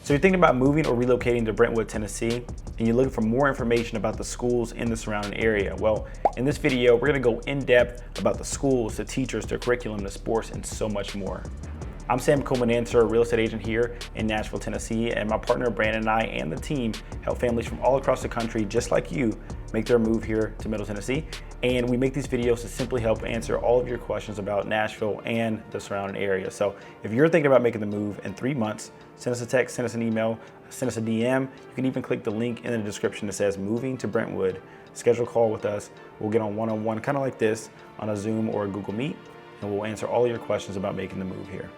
So you're thinking about moving or relocating to Brentwood, Tennessee, and you're looking for more information about the schools in the surrounding area. Well, in this video, we're gonna go in depth about the schools, the teachers, the curriculum, the sports, and so much more. I'm Sam Coleman-Dancer, a real estate agent here in Nashville, Tennessee, and my partner Brandon and I and the team help families from all across the country, just like you, make their move here to Middle Tennessee. And we make these videos to simply help answer all of your questions about Nashville and the surrounding area. So if you're thinking about making the move in 3 months, send us a text, send us an email, send us a DM. You can even click the link in the description that says Moving to Brentwood. Schedule a call with us. We'll get on one-on-one, kind of like this, on a Zoom or a Google Meet, and we'll answer all your questions about making the move here.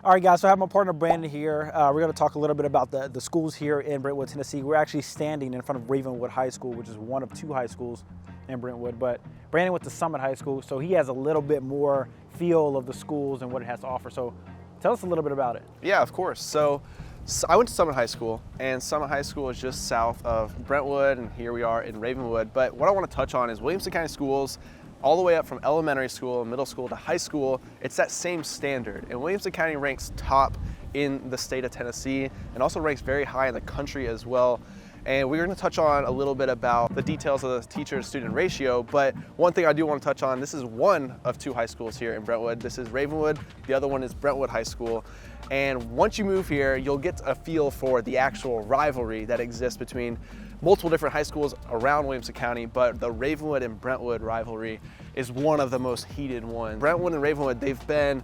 All right, guys, so I have my partner Brandon here. We're going to talk a little bit about the schools here in Brentwood, Tennessee. We're actually standing in front of Ravenwood High School, which is one of 2 high schools in Brentwood. But Brandon went to Summit High School, so he has a little bit more feel of the schools and what it has to offer. So tell us a little bit about it. Yeah, of course. So I went to Summit High School, and Summit High School is just south of Brentwood, and here we are in Ravenwood. But what I want to touch on is Williamson County schools, all the way up from elementary school, middle school to high school. It's that same standard. And Williamson County ranks top in the state of Tennessee and also ranks very high in the country as well. And we're going to touch on a little bit about the details of the teacher-to-student ratio, but one thing I do want to touch on, this is one of 2 high schools here in Brentwood. This is Ravenwood, the other one is Brentwood High School. And once you move here, you'll get a feel for the actual rivalry that exists between multiple different high schools around Williamson County, but the Ravenwood and Brentwood rivalry is one of the most heated ones. Brentwood and Ravenwood, they've been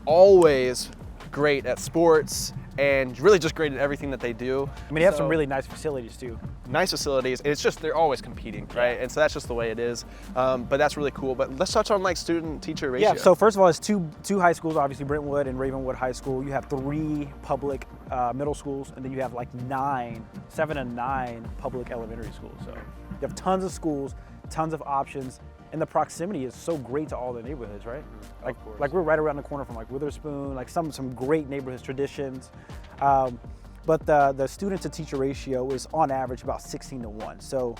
always great at sports and really just great at everything that they do. I mean, they have some really nice facilities too. Nice facilities. It's just, they're always competing, right? And so that's just the way it is. But that's really cool. But let's touch on like student-teacher ratio. Yeah, so first of all, it's two high schools, obviously Brentwood and Ravenwood High School. You have 3 public middle schools, and then you have like 7 and 9 public elementary schools. So you have tons of schools, tons of options, and the proximity is so great to all the neighborhoods, right? Like we're right around the corner from like Witherspoon, like some great neighborhood traditions. But the student-to-teacher ratio is on average about 16-to-1. So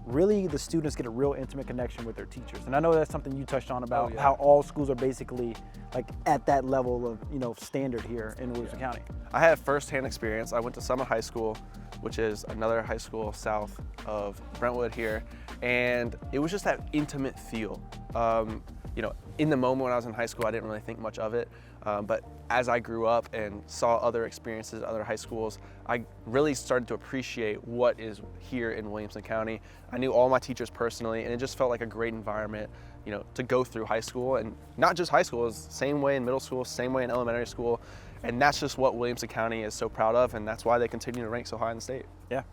really the students get a real intimate connection with their teachers. And I know that's something you touched on about how all schools are basically like at that level of, you know, standard here in Williamson County. I had firsthand experience. I went to Summit High School, which is another high school south of Brentwood here. And it was just that intimate feel. You know, in the moment when I was in high school, I didn't really think much of it. But as I grew up and saw other experiences at other high schools, I really started to appreciate what is here in Williamson County. I knew all my teachers personally, and it just felt like a great environment, you know, to go through high school. And not just high school, it's the same way in middle school, same way in elementary school. And that's just what Williamson County is so proud of, and that's why they continue to rank so high in the state. Yeah,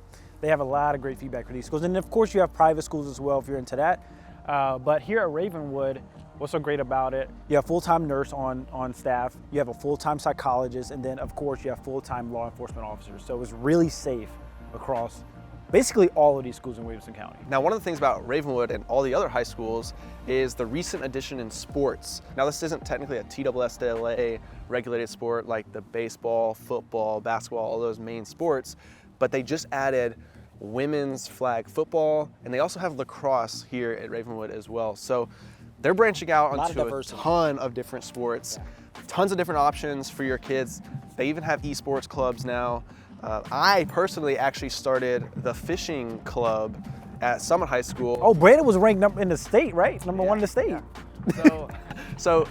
they have a lot of great feedback for these schools. And of course you have private schools as well if you're into that. But here at Ravenwood, what's so great about it, you have full-time nurse on staff, you have a full-time psychologist, and then of course you have full-time law enforcement officers. So it's really safe across basically all of these schools in Williamson County. Now, one of the things about Ravenwood and all the other high schools is the recent addition in sports. Now, this isn't technically a TSSAA regulated sport like the baseball, football, basketball, all those main sports, but they just added women's flag football, and they also have lacrosse here at Ravenwood as well. So they're branching out onto a ton of different sports, tons of different options for your kids. They even have esports clubs now. I personally actually started the fishing club at Summit High School. Oh, Brandon was ranked in the state, right? Number 1 in the state. Yeah. So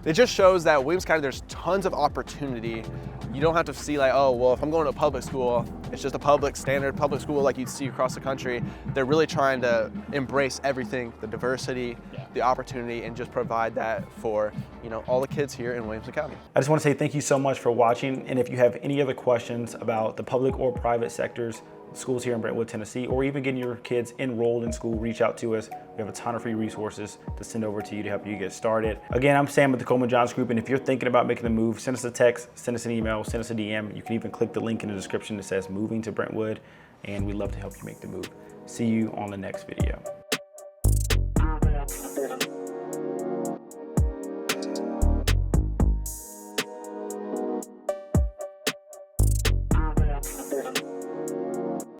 it just shows that Williamson County, there's tons of opportunity. You don't have to see like, oh, well, if I'm going to a public school, it's just a standard public school like you'd see across the country. They're really trying to embrace everything, the diversity, the opportunity, and just provide that for, you know, all the kids here in Williamson County. I just want to say thank you so much for watching. And if you have any other questions about the public or private sectors, schools here in Brentwood, Tennessee, or even getting your kids enrolled in school, reach out to us. We have a ton of free resources to send over to you to help you get started. Again, I'm Sam with the Coleman Johns Group, and if you're thinking about making the move, send us a text, send us an email, send us a DM. You can even click the link in the description that says Moving to Brentwood, and we'd love to help you make the move. See you on the next video.